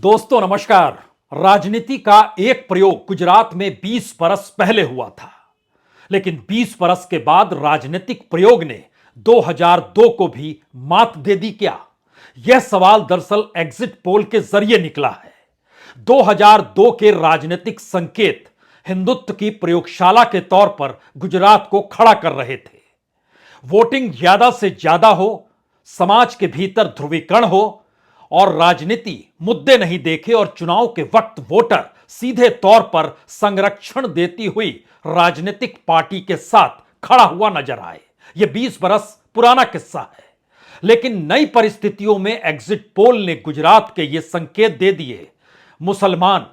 दोस्तों नमस्कार। राजनीति का एक प्रयोग गुजरात में 20 बरस पहले हुआ था, लेकिन 20 बरस के बाद राजनीतिक प्रयोग ने 2002 को भी मात दे दी क्या? यह सवाल दरअसल एग्जिट पोल के जरिए निकला है। 2002 के राजनीतिक संकेत हिंदुत्व की प्रयोगशाला के तौर पर गुजरात को खड़ा कर रहे थे। वोटिंग ज्यादा से ज्यादा हो, समाज के भीतर ध्रुवीकरण हो और राजनीति मुद्दे नहीं देखे और चुनाव के वक्त वोटर सीधे तौर पर संरक्षण देती हुई राजनीतिक पार्टी के साथ खड़ा हुआ नजर आए। यह 20 बरस पुराना किस्सा है, लेकिन नई परिस्थितियों में एग्जिट पोल ने गुजरात के ये संकेत दे दिए। मुसलमान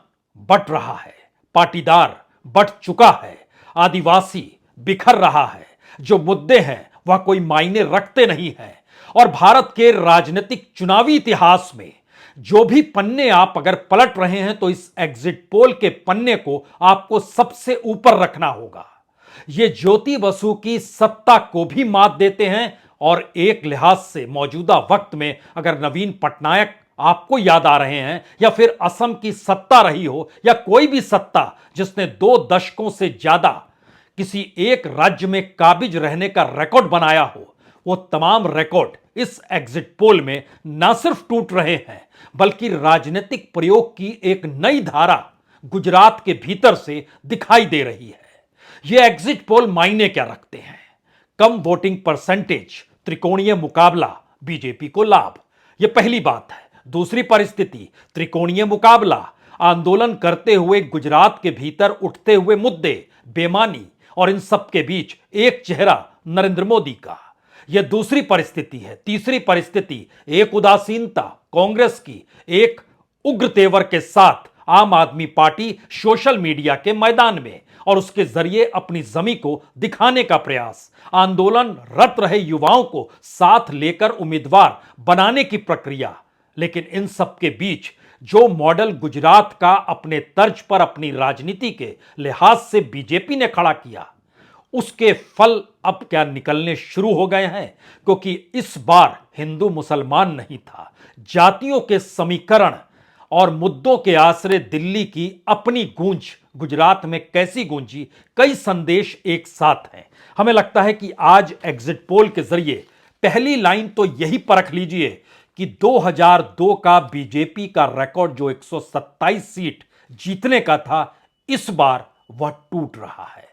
बंट रहा है, पाटीदार बंट चुका है, आदिवासी बिखर रहा है। जो मुद्दे हैं वह कोई मायने रखते नहीं हैं। और भारत के राजनीतिक चुनावी इतिहास में जो भी पन्ने आप अगर पलट रहे हैं तो इस एग्जिट पोल के पन्ने को आपको सबसे ऊपर रखना होगा। ये ज्योति बसु की सत्ता को भी मात देते हैं और एक लिहाज से मौजूदा वक्त में अगर नवीन पटनायक आपको याद आ रहे हैं या फिर असम की सत्ता रही हो या कोई भी सत्ता जिसने 2 दशकों से ज्यादा किसी एक राज्य में काबिज रहने का रिकॉर्ड बनाया हो, वो तमाम रिकॉर्ड इस एग्जिट पोल में न सिर्फ टूट रहे हैं बल्कि राजनीतिक प्रयोग की एक नई धारा गुजरात के भीतर से दिखाई दे रही है। ये एग्जिट पोल मायने क्या रखते हैं? कम वोटिंग परसेंटेज, त्रिकोणीय मुकाबला, बीजेपी को लाभ, यह पहली बात है। दूसरी परिस्थिति त्रिकोणीय मुकाबला, आंदोलन करते हुए गुजरात के भीतर उठते हुए मुद्दे, बेमानी और इन सब के बीच एक चेहरा नरेंद्र मोदी का, यह दूसरी परिस्थिति है। तीसरी परिस्थिति एक उदासीनता कांग्रेस की, एक उग्र तेवर के साथ आम आदमी पार्टी सोशल मीडिया के मैदान में और उसके जरिए अपनी जमी को दिखाने का प्रयास, आंदोलनरत रहे युवाओं को साथ लेकर उम्मीदवार बनाने की प्रक्रिया। लेकिन इन सब के बीच जो मॉडल गुजरात का अपने तर्ज पर अपनी राजनीति के लिहाज से बीजेपी ने खड़ा किया, उसके फल अब क्या निकलने शुरू हो गए हैं। क्योंकि इस बार हिंदू मुसलमान नहीं था, जातियों के समीकरण और मुद्दों के आसरे दिल्ली की अपनी गूंज गुजरात में कैसी गूंजी, कई संदेश एक साथ हैं। हमें लगता है कि आज एग्जिट पोल के जरिए पहली लाइन तो यही परख लीजिए कि 2002 का बीजेपी का रिकॉर्ड जो 127 सीट जीतने का था, इस बार वह टूट रहा है।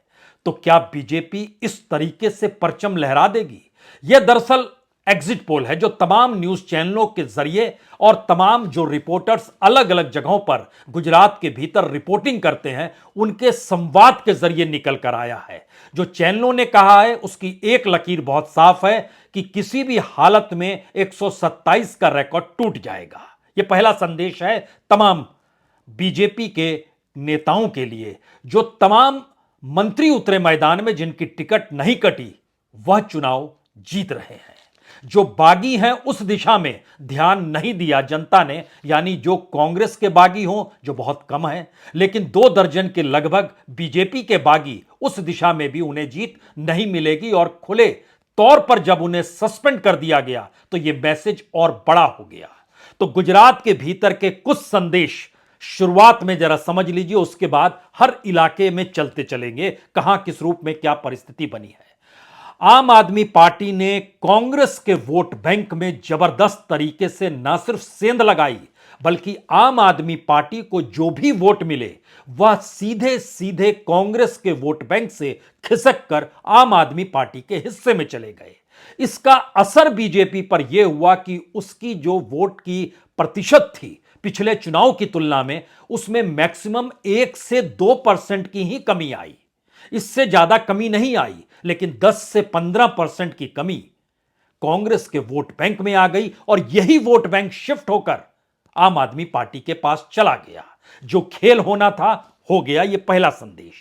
तो क्या बीजेपी इस तरीके से परचम लहरा देगी? यह दरअसल एग्जिट पोल है जो तमाम न्यूज चैनलों के जरिए और तमाम जो रिपोर्टर्स अलग अलग जगहों पर गुजरात के भीतर रिपोर्टिंग करते हैं, उनके संवाद के जरिए निकल कर आया है। जो चैनलों ने कहा है उसकी एक लकीर बहुत साफ है कि किसी भी हालत में 127 का रिकॉर्ड टूट जाएगा। यह पहला संदेश है तमाम बीजेपी के नेताओं के लिए। जो तमाम मंत्री उतरे मैदान में, जिनकी टिकट नहीं कटी, वह चुनाव जीत रहे हैं। जो बागी हैं उस दिशा में ध्यान नहीं दिया जनता ने, यानी जो कांग्रेस के बागी हों जो बहुत कम है, लेकिन 2 दर्जन के लगभग बीजेपी के बागी, उस दिशा में भी उन्हें जीत नहीं मिलेगी। और खुले तौर पर जब उन्हें सस्पेंड कर दिया गया तो यह मैसेज और बड़ा हो गया। तो गुजरात के भीतर के कुछ संदेश शुरुआत में जरा समझ लीजिए, उसके बाद हर इलाके में चलते चलेंगे कहां किस रूप में क्या परिस्थिति बनी है। आम आदमी पार्टी ने कांग्रेस के वोट बैंक में जबरदस्त तरीके से न सिर्फ सेंध लगाई, बल्कि आम आदमी पार्टी को जो भी वोट मिले वह सीधे सीधे कांग्रेस के वोट बैंक से खिसक कर आम आदमी पार्टी के हिस्से में चले गए। इसका असर बीजेपी पर यह हुआ कि उसकी जो वोट की प्रतिशत थी पिछले चुनाव की तुलना में, उसमें मैक्सिमम 1 से 2% की ही कमी आई, इससे ज्यादा कमी नहीं आई। लेकिन 10 से 15% की कमी कांग्रेस के वोट बैंक में आ गई और यही वोट बैंक शिफ्ट होकर आम आदमी पार्टी के पास चला गया। जो खेल होना था हो गया। यह पहला संदेश,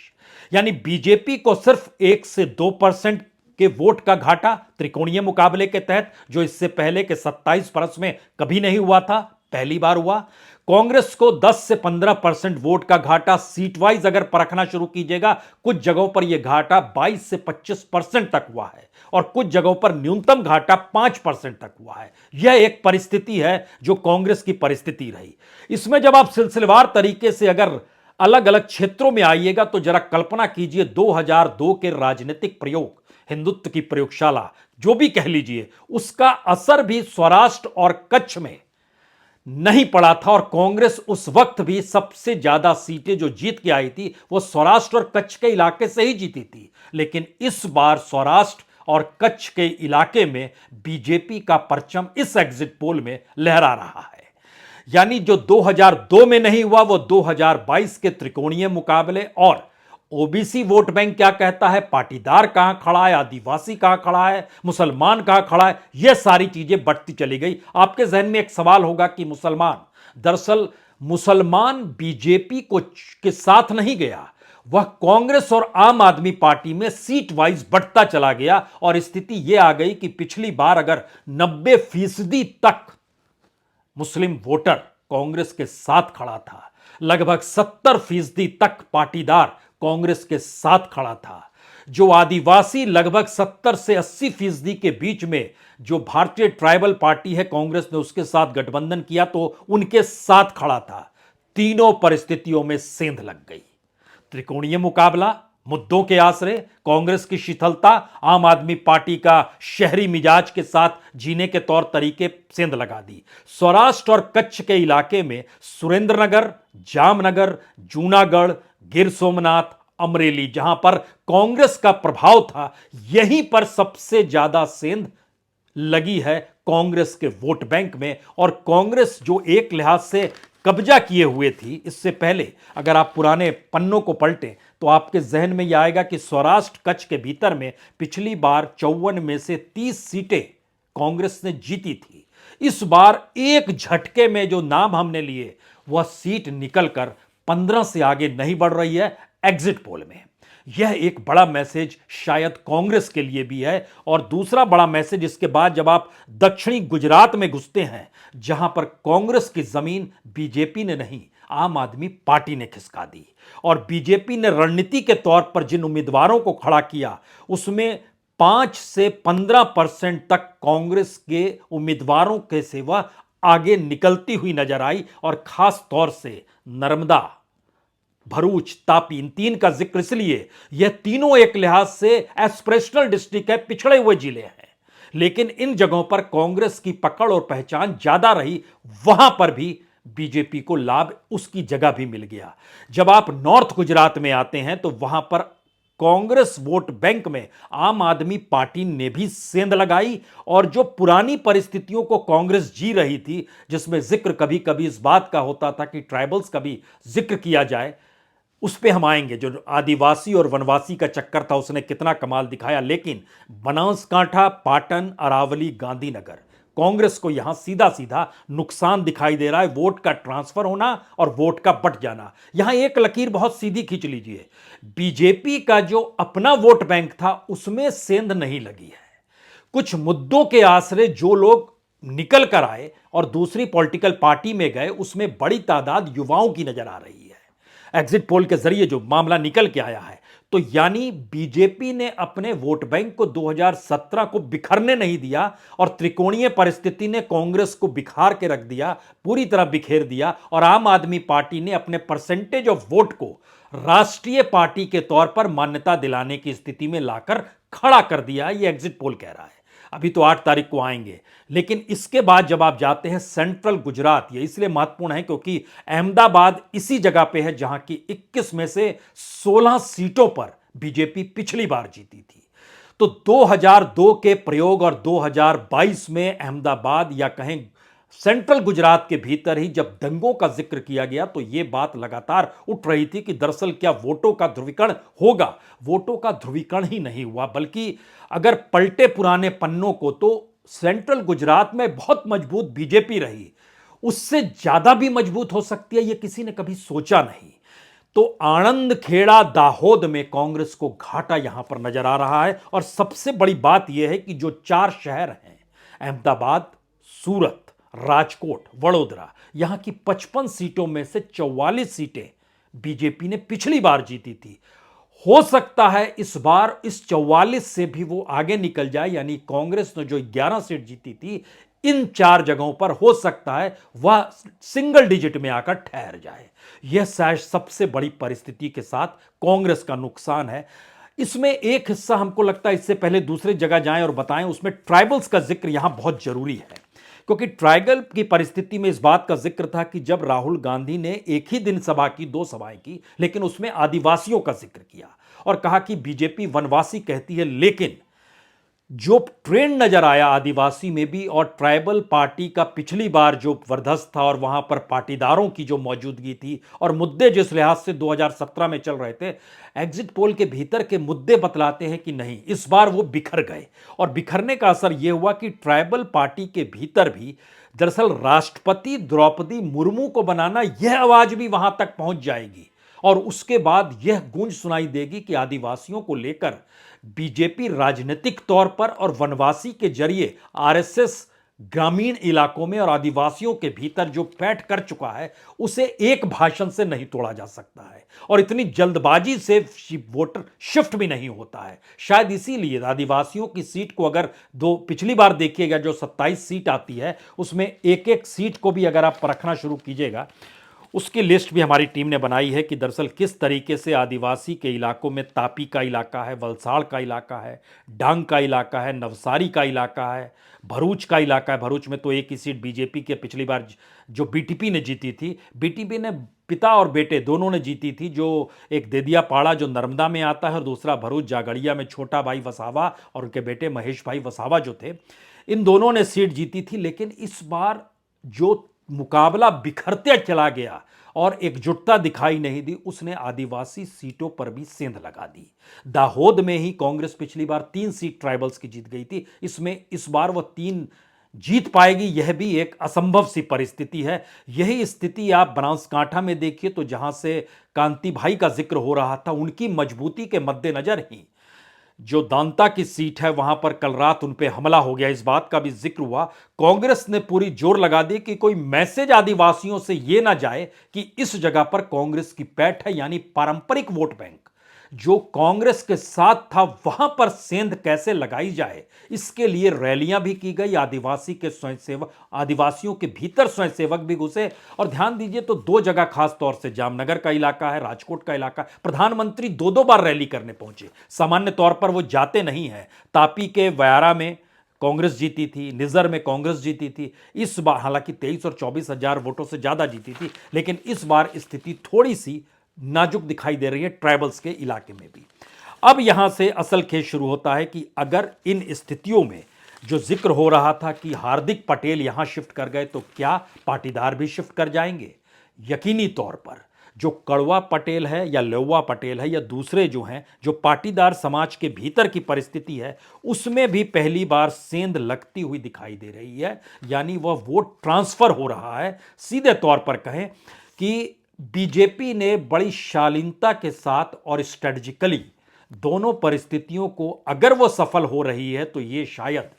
यानी बीजेपी को सिर्फ 1 से 2% के वोट का घाटा त्रिकोणीय मुकाबले के तहत, जो इससे पहले के 27 बरस में कभी नहीं हुआ था, पहली बार हुआ। कांग्रेस को 10 से 15% वोट का घाटा सीट वाइज अगर परखना शुरू कीजिएगा, कुछ जगहों पर यह घाटा 22 से 25% तक हुआ है और कुछ जगहों पर न्यूनतम घाटा 5% तक हुआ है। यह एक परिस्थिति है जो कांग्रेस की परिस्थिति रही। इसमें जब आप सिलसिलेवार तरीके से अगर अलग अलग क्षेत्रों में आइएगा तो जरा कल्पना कीजिए 2002 के राजनीतिक प्रयोग, हिंदुत्व की प्रयोगशाला जो भी कह लीजिए, उसका असर भी सौराष्ट्र और कच्छ में नहीं पड़ा था और कांग्रेस उस वक्त भी सबसे ज्यादा सीटें जो जीत के आई थी वो सौराष्ट्र और कच्छ के इलाके से ही जीती थी। लेकिन इस बार सौराष्ट्र और कच्छ के इलाके में बीजेपी का परचम इस एग्जिट पोल में लहरा रहा है। यानी जो 2002 में नहीं हुआ वो 2022 के त्रिकोणीय मुकाबले और ओबीसी वोट बैंक क्या कहता है, पाटीदार कहां खड़ा है, आदिवासी कहां खड़ा है, मुसलमान कहां खड़ा है, यह सारी चीजें बढ़ती चली गई। आपके जहन में एक सवाल होगा कि दरअसल मुसलमान बीजेपी को के साथ नहीं गया, वह कांग्रेस और आम आदमी पार्टी में सीट वाइज बढ़ता चला गया और स्थिति यह आ गई कि पिछली बार अगर 90% तक मुस्लिम वोटर कांग्रेस के साथ खड़ा था, लगभग 70% तक पाटीदार कांग्रेस के साथ खड़ा था, जो आदिवासी लगभग 70 से 80% के बीच में जो भारतीय ट्राइबल पार्टी है कांग्रेस ने उसके साथ गठबंधन किया तो उनके साथ खड़ा था। तीनों परिस्थितियों में सेंध लग गई। त्रिकोणीय मुकाबला, मुद्दों के आसरे, कांग्रेस की शिथिलता, आम आदमी पार्टी का शहरी मिजाज के साथ जीने के तौर तरीके सेंध लगा दी। सौराष्ट्र और कच्छ के इलाके में सुरेंद्रनगर, जामनगर, जूनागढ़, गिर सोमनाथ, अमरेली, जहां पर कांग्रेस का प्रभाव था, यहीं पर सबसे ज्यादा सेंध लगी है कांग्रेस के वोट बैंक में। और कांग्रेस जो एक लिहाज से कब्जा किए हुए थी इससे पहले, अगर आप पुराने पन्नों को पलटें तो आपके जहन में यह आएगा कि सौराष्ट्र कच्छ के भीतर में पिछली बार 54 में से 30 सीटें कांग्रेस ने जीती थी। इस बार एक झटके में जो नाम हमने लिए वह सीट निकलकर 15 से आगे नहीं बढ़ रही है एग्जिट पोल में। यह एक बड़ा मैसेज शायद कांग्रेस के लिए भी है। और दूसरा बड़ा मैसेज इसके बाद जब आप दक्षिणी गुजरात में घुसते हैं, जहां पर कांग्रेस की जमीन बीजेपी ने नहीं आम आदमी पार्टी ने खिसका दी और बीजेपी ने रणनीति के तौर पर जिन उम्मीदवारों को खड़ा किया उसमें 5 से 15% तक कांग्रेस के उम्मीदवारों के से वह आगे निकलती हुई नजर आई। और खास तौर से नर्मदा, भरूच, तापी, इन तीन का जिक्र इसलिए, यह तीनों एक लिहाज से एस्पिरेशनल डिस्ट्रिक्ट है, पिछड़े हुए जिले हैं, लेकिन इन जगहों पर कांग्रेस की पकड़ और पहचान ज्यादा रही, वहां पर भी बीजेपी को लाभ उसकी जगह भी मिल गया। जब आप नॉर्थ गुजरात में आते हैं तो वहां पर कांग्रेस वोट बैंक में आम आदमी पार्टी ने भी सेंध लगाई और जो पुरानी परिस्थितियों को कांग्रेस जी रही थी, जिसमें जिक्र कभी कभी इस बात का होता था कि ट्राइबल्स का भी जिक्र किया जाए, उस पे हम आएंगे। जो आदिवासी और वनवासी का चक्कर था उसने कितना कमाल दिखाया, लेकिन बनासकांठा, पाटन, अरावली, गांधीनगर, कांग्रेस को यहां सीधा सीधा नुकसान दिखाई दे रहा है। वोट का ट्रांसफर होना और वोट का बट जाना। यहां एक लकीर बहुत सीधी खींच लीजिए, बीजेपी का जो अपना वोट बैंक था उसमें सेंध नहीं लगी है। कुछ मुद्दों के आसरे जो लोग निकल कर आए और दूसरी पॉलिटिकल पार्टी में गए उसमें बड़ी तादाद युवाओं की नजर आ रही है। एग्जिट पोल के जरिए जो मामला निकल के आया है, तो यानी बीजेपी ने अपने वोट बैंक को 2017 को बिखरने नहीं दिया और त्रिकोणीय परिस्थिति ने कांग्रेस को बिखार के रख दिया, पूरी तरह बिखेर दिया। और आम आदमी पार्टी ने अपने परसेंटेज ऑफ वोट को राष्ट्रीय पार्टी के तौर पर मान्यता दिलाने की स्थिति में लाकर खड़ा कर दिया, यह एग्जिट पोल कह रहा है। अभी तो 8 तारीख को आएंगे, लेकिन इसके बाद जब आप जाते हैं सेंट्रल गुजरात, ये इसलिए महत्वपूर्ण है क्योंकि अहमदाबाद इसी जगह पे है जहां की 21 में से 16 सीटों पर बीजेपी पिछली बार जीती थी। तो 2002 के प्रयोग और 2022 में अहमदाबाद या कहें सेंट्रल गुजरात के भीतर ही जब दंगों का जिक्र किया गया तो यह बात लगातार उठ रही थी कि दरअसल क्या वोटों का ध्रुवीकरण होगा। वोटों का ध्रुवीकरण ही नहीं हुआ, बल्कि अगर पलटे पुराने पन्नों को तो सेंट्रल गुजरात में बहुत मजबूत बीजेपी रही, उससे ज्यादा भी मजबूत हो सकती है, यह किसी ने कभी सोचा नहीं। तो आणंद, खेड़ा, दाहोद में कांग्रेस को घाटा यहां पर नजर आ रहा है। और सबसे बड़ी बात यह है कि जो 4 शहर हैं, अहमदाबाद, सूरत, राजकोट, वडोदरा, यहां की 55 सीटों में से 44 सीटें बीजेपी ने पिछली बार जीती थी। हो सकता है इस बार इस 44 से भी वो आगे निकल जाए, यानी कांग्रेस ने जो 11 सीट जीती थी, इन 4 जगहों पर हो सकता है वह सिंगल डिजिट में आकर ठहर जाए। यह शायद सबसे बड़ी परिस्थिति के साथ कांग्रेस का नुकसान है। इसमें एक हिस्सा हमको लगता है, इससे पहले दूसरी जगह जाएं और बताएं, उसमें ट्राइबल्स का जिक्र यहां बहुत जरूरी है, क्योंकि ट्राइबल की परिस्थिति में इस बात का जिक्र था कि जब राहुल गांधी ने एक ही दिन सभा की, 2 सभाएं की, लेकिन उसमें आदिवासियों का जिक्र किया और कहा कि बीजेपी वनवासी कहती है, लेकिन जो ट्रेंड नजर आया आदिवासी में भी और ट्राइबल पार्टी का पिछली बार जो वर्धस्त था और वहां पर पाटीदारों की जो मौजूदगी थी और मुद्दे जिस लिहाज से 2017 में चल रहे थे, एग्जिट पोल के भीतर के मुद्दे बतलाते हैं कि नहीं, इस बार वो बिखर गए। और बिखरने का असर यह हुआ कि ट्राइबल पार्टी के भीतर भी दरअसल राष्ट्रपति द्रौपदी मुर्मू को बनाना, यह आवाज भी वहां तक पहुंच जाएगी और उसके बाद यह गूंज सुनाई देगी कि आदिवासियों को लेकर बीजेपी राजनीतिक तौर पर और वनवासी के जरिए आरएसएस ग्रामीण इलाकों में और आदिवासियों के भीतर जो पैठ कर चुका है, उसे एक भाषण से नहीं तोड़ा जा सकता है और इतनी जल्दबाजी से वोटर शिफ्ट भी नहीं होता है। शायद इसीलिए आदिवासियों की सीट को अगर दो पिछली बार देखिएगा, जो 27 सीट आती है उसमें एक एक सीट को भी अगर आप परखना शुरू कीजिएगा, उसकी लिस्ट भी हमारी टीम ने बनाई है कि दरअसल किस तरीके से आदिवासी के इलाकों में तापी का इलाका है, वलसाड़ का इलाका है, डांग का इलाका है, नवसारी का इलाका है, भरूच का इलाका है। भरूच में तो एक ही सीट बीजेपी के पिछली बार जो बीटीपी ने जीती थी, बीटीपी ने पिता और बेटे दोनों ने जीती थी, जो एक देदियापाड़ा जो नर्मदा में आता है और दूसरा भरूच जागड़िया में छोटा भाई वसावा और उनके बेटे महेश भाई वसावा जो थे, इन दोनों ने सीट जीती थी। लेकिन इस बार जो मुकाबला बिखरते चला गया और एकजुटता दिखाई नहीं दी, उसने आदिवासी सीटों पर भी सेंध लगा दी। दाहोद में ही कांग्रेस पिछली बार 3 सीट ट्राइबल्स की जीत गई थी, इसमें इस बार वह 3 जीत पाएगी, यह भी एक असंभव सी परिस्थिति है। यही स्थिति आप बनासकांठा में देखिए, तो जहां से कांति भाई का जिक्र हो रहा था, उनकी मजबूती के मद्देनजर ही जो दांता की सीट है वहां पर कल रात उन पे हमला हो गया, इस बात का भी जिक्र हुआ। कांग्रेस ने पूरी जोर लगा दी कि कोई मैसेज आदिवासियों से यह ना जाए कि इस जगह पर कांग्रेस की पैठ है, यानी पारंपरिक वोट बैंक जो कांग्रेस के साथ था, वहां पर सेंध कैसे लगाई जाए, इसके लिए रैलियां भी की गई। आदिवासी के स्वयंसेवक, आदिवासियों के भीतर स्वयंसेवक भी घुसे। और ध्यान दीजिए तो 2 जगह खास तौर से जामनगर का इलाका है, राजकोट का इलाका, प्रधानमंत्री 2-2 बार रैली करने पहुंचे। सामान्य तौर पर वो जाते नहीं हैं। तापी के व्यारा में कांग्रेस जीती थी, निजर में कांग्रेस जीती थी। इस बार हालांकि 23 और 24 हजार वोटों से ज्यादा जीती थी, लेकिन इस बार स्थिति थोड़ी सी नाजुक दिखाई दे रही है ट्राइबल्स के इलाके में भी। अब यहां से असल खेल शुरू होता है कि अगर इन स्थितियों में जो जिक्र हो रहा था कि हार्दिक पटेल यहां शिफ्ट कर गए, तो क्या पाटीदार भी शिफ्ट कर जाएंगे? यकीनी तौर पर जो कड़वा पटेल है या लेवा पटेल है या दूसरे जो हैं, जो पाटीदार समाज के भीतर की परिस्थिति है, उसमें भी पहली बार सेंध लगती हुई दिखाई दे रही है, यानी वह वोट ट्रांसफर हो रहा है। सीधे तौर पर कहें कि बीजेपी ने बड़ी शालीनता के साथ और स्ट्रेटजिकली दोनों परिस्थितियों को अगर वो सफल हो रही है, तो ये शायद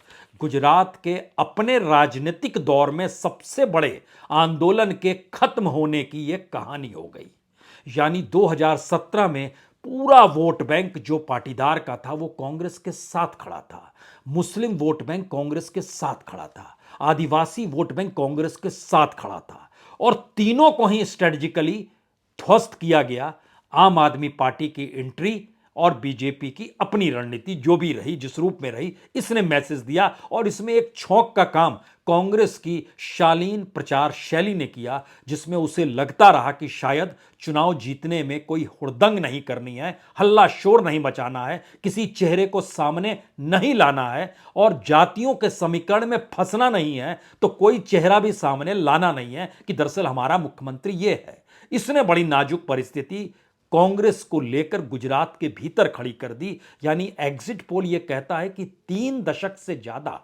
गुजरात के अपने राजनीतिक दौर में सबसे बड़े आंदोलन के खत्म होने की ये कहानी हो गई। यानी 2017 में पूरा वोट बैंक जो पाटीदार का था वो कांग्रेस के साथ खड़ा था, मुस्लिम वोट बैंक कांग्रेस के साथ खड़ा था, आदिवासी वोट बैंक कांग्रेस के साथ खड़ा था, और तीनों को ही स्ट्रेटजिकली ध्वस्त किया गया। आम आदमी पार्टी की एंट्री और बीजेपी की अपनी रणनीति जो भी रही, जिस रूप में रही, इसने मैसेज दिया। और इसमें एक छौंक का काम कांग्रेस की शालीन प्रचार शैली ने किया, जिसमें उसे लगता रहा कि शायद चुनाव जीतने में कोई हुड़दंग नहीं करनी है, हल्ला शोर नहीं मचाना है, किसी चेहरे को सामने नहीं लाना है और जातियों के समीकरण में फंसना नहीं है, तो कोई चेहरा भी सामने लाना नहीं है कि दरअसल हमारा मुख्यमंत्री ये है। इसने बड़ी नाजुक परिस्थिति कांग्रेस को लेकर गुजरात के भीतर खड़ी कर दी। यानी एग्जिट पोल यह कहता है कि 3 दशक से ज्यादा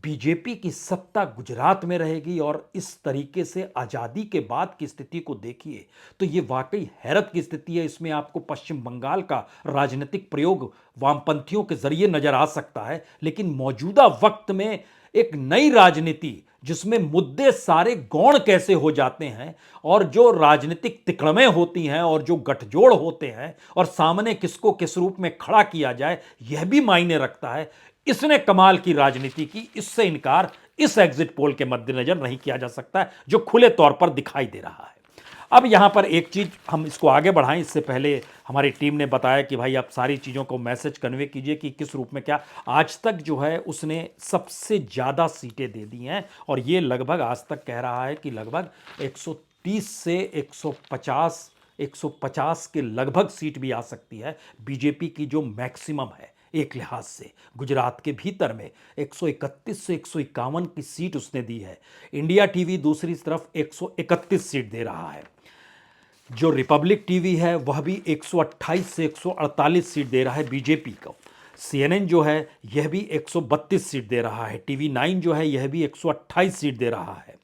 बीजेपी की सत्ता गुजरात में रहेगी। और इस तरीके से आजादी के बाद की स्थिति को देखिए तो यह वाकई हैरत की स्थिति है। इसमें आपको पश्चिम बंगाल का राजनीतिक प्रयोग वामपंथियों के जरिए नजर आ सकता है, लेकिन मौजूदा वक्त में एक नई राजनीति जिसमें मुद्दे सारे गौण कैसे हो जाते हैं और जो राजनीतिक तिकड़में होती हैं और जो गठजोड़ होते हैं और सामने किसको किस रूप में खड़ा किया जाए यह भी मायने रखता है। इसने कमाल की राजनीति की, इससे इनकार इस एग्जिट पोल के मद्देनजर नहीं किया जा सकता है जो खुले तौर पर दिखाई दे रहा है। अब यहां पर एक चीज हम इसको आगे बढ़ाएं, इससे पहले हमारी टीम ने बताया कि भाई आप सारी चीज़ों को मैसेज कन्वे कीजिए कि किस रूप में क्या। आज तक जो है उसने सबसे ज़्यादा सीटें दे दी हैं और ये लगभग आज तक कह रहा है कि लगभग 130 से 150 के लगभग सीट भी आ सकती है बीजेपी की, जो मैक्सिमम है एक लिहाज से। गुजरात के भीतर में 131 से 151 की सीट उसने दी है। इंडिया टीवी दूसरी तरफ 131 सीट दे रहा है। जो रिपब्लिक टीवी है वह भी 128 से 148 सीट दे रहा है बीजेपी को। CNN जो है यह भी 132 सीट दे रहा है। टीवी 9 जो है यह भी 128 सीट दे रहा है।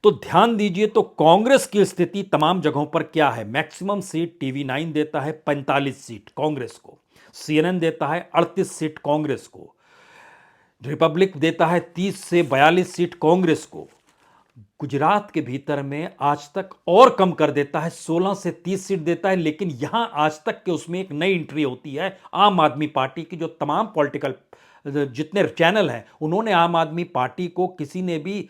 तो ध्यान दीजिए, तो कांग्रेस की स्थिति तमाम जगहों पर क्या है। मैक्सिमम सीट टीवी 9 देता है 45 सीट कांग्रेस को, CNN देता है 38 सीट कांग्रेस को, रिपब्लिक देता है 30 से 42 सीट कांग्रेस को। गुजरात के भीतर में आज तक और कम कर देता है, 16 से 30 सीट देता है। लेकिन यहां आज तक के उसमें एक नई एंट्री होती है आम आदमी पार्टी की। जो तमाम पॉलिटिकल जितने चैनल हैं उन्होंने आम आदमी पार्टी को किसी ने भी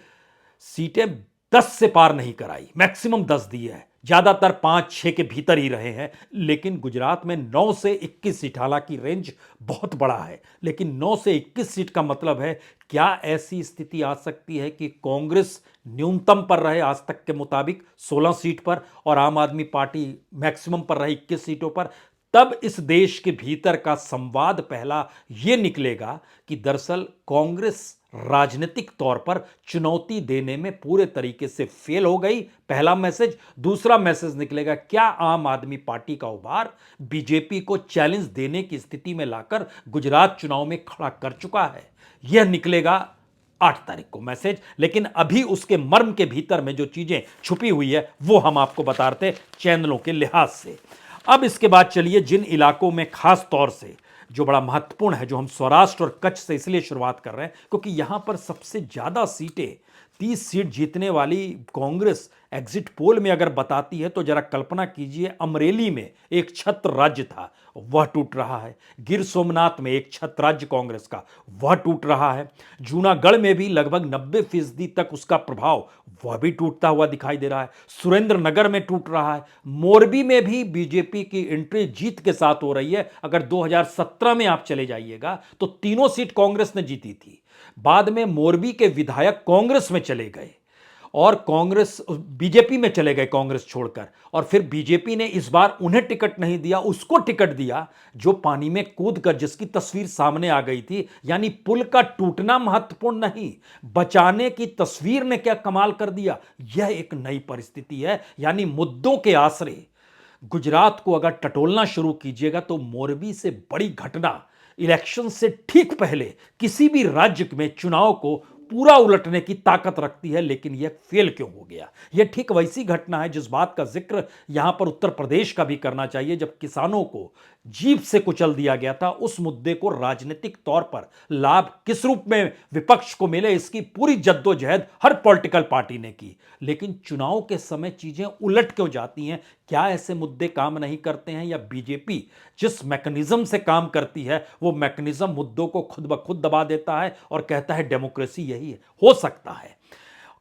सीटें 10 से पार नहीं कराई, मैक्सिमम 10 दी है, ज्यादातर 5-6 के भीतर ही रहे हैं। लेकिन गुजरात में 9 से 21 सीट, हालांकि रेंज बहुत बड़ा है, लेकिन 9 से 21 सीट का मतलब है क्या ऐसी स्थिति आ सकती है कि कांग्रेस न्यूनतम पर रहे आज तक के मुताबिक 16 सीट पर और आम आदमी पार्टी मैक्सिमम पर रहे 21 सीटों पर। तब इस देश के भीतर का संवाद पहला यह निकलेगा कि दरअसल कांग्रेस राजनीतिक तौर पर चुनौती देने में पूरे तरीके से फेल हो गई, पहला मैसेज। दूसरा मैसेज निकलेगा, क्या आम आदमी पार्टी का उभार बीजेपी को चैलेंज देने की स्थिति में लाकर गुजरात चुनाव में खड़ा कर चुका है। यह निकलेगा 8 तारीख को मैसेज। लेकिन अभी उसके मर्म के भीतर में जो चीजें छुपी हुई है वो हम आपको बताते चैनलों के लिहाज से। अब इसके बाद चलिए जिन इलाकों में खास तौर से जो बड़ा महत्वपूर्ण है, जो हम सौराष्ट्र और कच्छ से इसलिए शुरुआत कर रहे हैं क्योंकि यहां पर सबसे ज्यादा सीटें, 30 सीट जीतने वाली कांग्रेस एग्जिट पोल में अगर बताती है तो जरा कल्पना कीजिए, अमरेली में एक छत्र राज्य था वह टूट रहा है, गिर सोमनाथ में एक छत्र राज्य कांग्रेस का वह टूट रहा है, जूनागढ़ में भी लगभग 90% तक उसका प्रभाव वह भी टूटता हुआ दिखाई दे रहा है, सुरेंद्र नगर में टूट रहा है, मोरबी में भी बीजेपी की एंट्री जीत के साथ हो रही है। अगर 2017 में आप चले जाइएगा तो तीनों सीट कांग्रेस ने जीती थी। बाद में मोरबी के विधायक कांग्रेस में चले गए और कांग्रेस बीजेपी में चले गए कांग्रेस छोड़कर, और फिर बीजेपी ने इस बार उन्हें टिकट नहीं दिया, उसको टिकट दिया जो पानी में कूदकर, जिसकी तस्वीर सामने आ गई थी। यानी पुल का टूटना महत्वपूर्ण नहीं, बचाने की तस्वीर ने क्या कमाल कर दिया। यह एक नई परिस्थिति है। यानी मुद्दों के आसरे गुजरात को अगर टटोलना शुरू कीजिएगा तो मोरबी से बड़ी घटना इलेक्शन से ठीक पहले किसी भी राज्य में चुनाव को पूरा उलटने की ताकत रखती है। लेकिन यह फेल क्यों हो गया। यह ठीक वैसी घटना है जिस बात का जिक्र यहां पर उत्तर प्रदेश का भी करना चाहिए, जब किसानों को जीप से कुचल दिया गया था। उस मुद्दे को राजनीतिक तौर पर लाभ किस रूप में विपक्ष को मिले, इसकी पूरी जद्दोजहद हर पॉलिटिकल पार्टी ने की। लेकिन चुनाव के समय चीजें उलट क्यों जाती हैं। क्या ऐसे मुद्दे काम नहीं करते हैं, या बीजेपी जिस मैकेनिज्म से काम करती है वो मैकेनिज्म मुद्दों को खुद ब खुद दबा देता है और कहता है डेमोक्रेसी यही है। हो सकता है,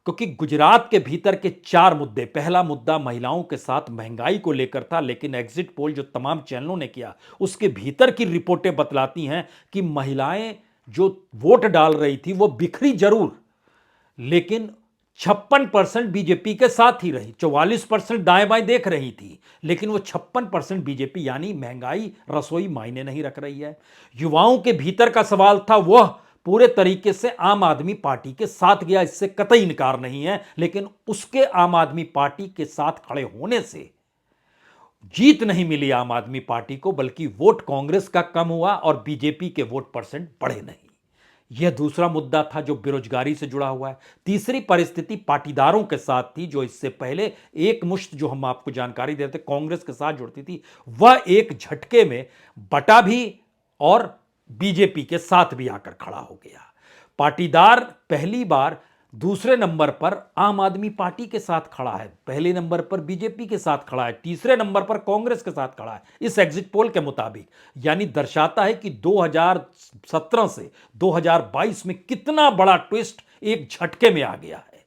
क्योंकि गुजरात के भीतर के 4 मुद्दे, पहला मुद्दा महिलाओं के साथ महंगाई को लेकर था, लेकिन एग्जिट पोल जो तमाम चैनलों ने किया उसके भीतर की रिपोर्टें बतलाती हैं कि महिलाएं जो वोट डाल रही थी वो बिखरी जरूर, लेकिन 56% बीजेपी के साथ ही रही, 44% दाएं बाएं देख रही थी, लेकिन वो 56% बीजेपी। यानी महंगाई रसोई मायने नहीं रख रही है। युवाओं के भीतर का सवाल था, वह पूरे तरीके से आम आदमी पार्टी के साथ गया, इससे कतई इनकार नहीं है। लेकिन उसके आम आदमी पार्टी के साथ खड़े होने से जीत नहीं मिली आम आदमी पार्टी को, बल्कि वोट कांग्रेस का कम हुआ और बीजेपी के वोट परसेंट बढ़े नहीं। यह दूसरा मुद्दा था जो बेरोजगारी से जुड़ा हुआ है। तीसरी परिस्थिति पाटीदारों के साथ थी, जो इससे पहले एक मुश्त, जो हम आपको जानकारी देते कांग्रेस के साथ जुड़ती थी, वह एक झटके में बटा भी और बीजेपी के साथ भी आकर खड़ा हो गया। पाटीदार पहली बार दूसरे नंबर पर आम आदमी पार्टी के साथ खड़ा है, पहले नंबर पर बीजेपी के साथ खड़ा है, तीसरे नंबर पर कांग्रेस के साथ खड़ा है इस एग्जिट पोल के मुताबिक। यानी दर्शाता है कि 2017 से 2022 में कितना बड़ा ट्विस्ट एक झटके में आ गया है।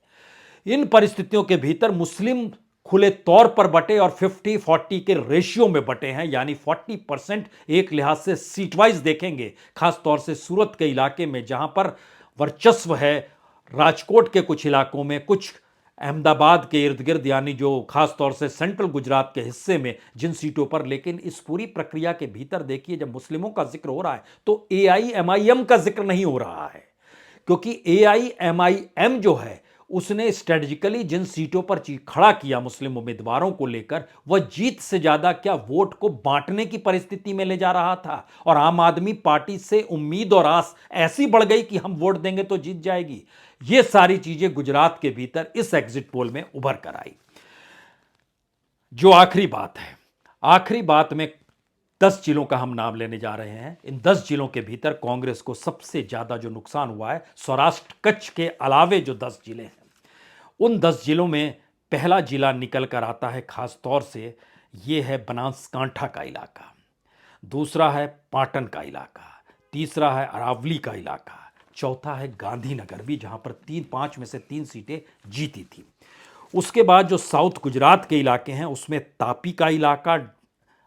इन परिस्थितियों के भीतर मुस्लिम खुले तौर पर बटे और 50-40 के रेशियो में बटे हैं, यानी 40% एक लिहाज से सीट वाइज देखेंगे, खासतौर से सूरत के इलाके में जहां पर वर्चस्व है, राजकोट के कुछ इलाकों में, कुछ अहमदाबाद के इर्द गिर्द, यानी जो खासतौर से सेंट्रल गुजरात के हिस्से में जिन सीटों पर। लेकिन इस पूरी प्रक्रिया के भीतर देखिए, जब मुस्लिमों का जिक्र हो रहा है तो AIMIM का जिक्र नहीं हो रहा है, क्योंकि AIMIM जो है उसने स्ट्रेटेजिकली जिन सीटों पर खड़ा किया मुस्लिम उम्मीदवारों को लेकर, वह जीत से ज्यादा क्या वोट को बांटने की परिस्थिति में ले जा रहा था। और आम आदमी पार्टी से उम्मीद और आस ऐसी बढ़ गई कि हम वोट देंगे तो जीत जाएगी। ये सारी चीजें गुजरात के भीतर इस एग्जिट पोल में उभर कर आई। जो आखिरी बात है, आखिरी बात में 10 जिलों का हम नाम लेने जा रहे हैं। इन 10 जिलों के भीतर कांग्रेस को सबसे ज्यादा जो नुकसान हुआ है, सौराष्ट्र कच्छ के अलावे जो 10 जिले हैं, उन 10 जिलों में पहला जिला निकल कर आता है, खास तौर से ये है बनासकांठा का इलाका, दूसरा है पाटन का इलाका, तीसरा है अरावली का इलाका, चौथा है गांधीनगर भी, जहां पर 5 में से 3 सीटें जीती थी। उसके बाद जो साउथ गुजरात के इलाके हैं उसमें तापी का इलाका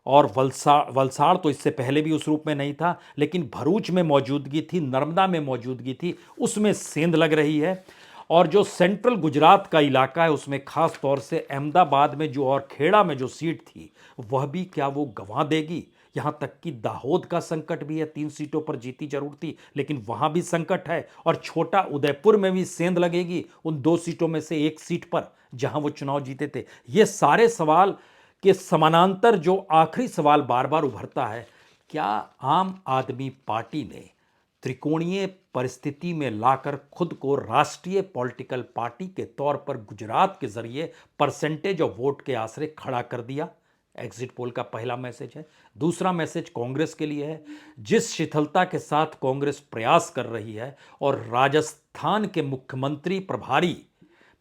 और वलसाड़ तो इससे पहले भी उस रूप में नहीं था, लेकिन भरूच में मौजूदगी थी, नर्मदा में मौजूदगी थी, उसमें सेंध लग रही है। और जो सेंट्रल गुजरात का इलाका है उसमें खास तौर से अहमदाबाद में जो और खेड़ा में जो सीट थी, वह भी क्या वो गंवा देगी। यहां तक कि दाहोद का संकट भी है, 3 सीटों पर जीती जरूर थी लेकिन वहां भी संकट है। और छोटा उदयपुर में भी सेंध लगेगी उन 2 सीटों में से 1 सीट पर जहां वो चुनाव जीते थे। ये सारे सवाल के समानांतर जो आखिरी सवाल बार बार उभरता है, क्या आम आदमी पार्टी ने त्रिकोणीय परिस्थिति में लाकर खुद को राष्ट्रीय पॉलिटिकल पार्टी के तौर पर गुजरात के जरिए परसेंटेज ऑफ वोट के आसरे खड़ा कर दिया? एग्जिट पोल का पहला मैसेज है। दूसरा मैसेज कांग्रेस के लिए है, जिस शिथिलता के साथ कांग्रेस प्रयास कर रही है और राजस्थान के मुख्यमंत्री प्रभारी,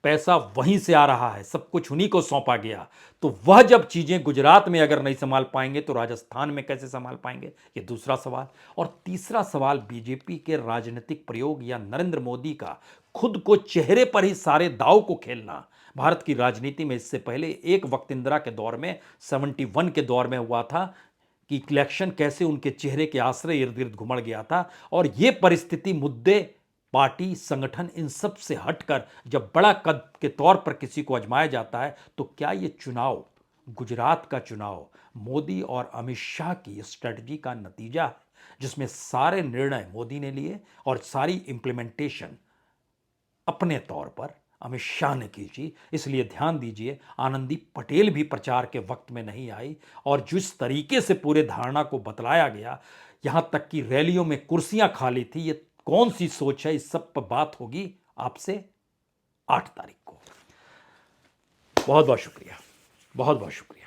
पैसा वहीं से आ रहा है, सब कुछ उन्हीं को सौंपा गया, तो वह जब चीजें गुजरात में अगर नहीं संभाल पाएंगे तो राजस्थान में कैसे संभाल पाएंगे, ये दूसरा सवाल। और तीसरा सवाल, बीजेपी के राजनीतिक प्रयोग या नरेंद्र मोदी का खुद को चेहरे पर ही सारे दाव को खेलना। भारत की राजनीति में इससे पहले एक वक्त इंदिरा के दौर में 71 के दौर में हुआ था कि इलेक्शन कैसे उनके चेहरे के आश्रय इर्द गिर्द घुमड़ गया था। और यह परिस्थिति, मुद्दे, पार्टी, संगठन, इन सब से हटकर जब बड़ा कद के तौर पर किसी को आजमाया जाता है, तो क्या ये चुनाव, गुजरात का चुनाव, मोदी और अमित शाह की स्ट्रेटजी का नतीजा है, जिसमें सारे निर्णय मोदी ने लिए और सारी इंप्लीमेंटेशन अपने तौर पर अमित शाह ने कीजिए। इसलिए ध्यान दीजिए, आनंदी पटेल भी प्रचार के वक्त में नहीं आई और जिस तरीके से पूरे धारणा को बतलाया गया, यहां तक कि रैलियों में कुर्सियां खाली थी। ये कौन सी सोच है, इस सब पर बात होगी आपसे 8 तारीख को। बहुत बहुत शुक्रिया, बहुत बहुत शुक्रिया।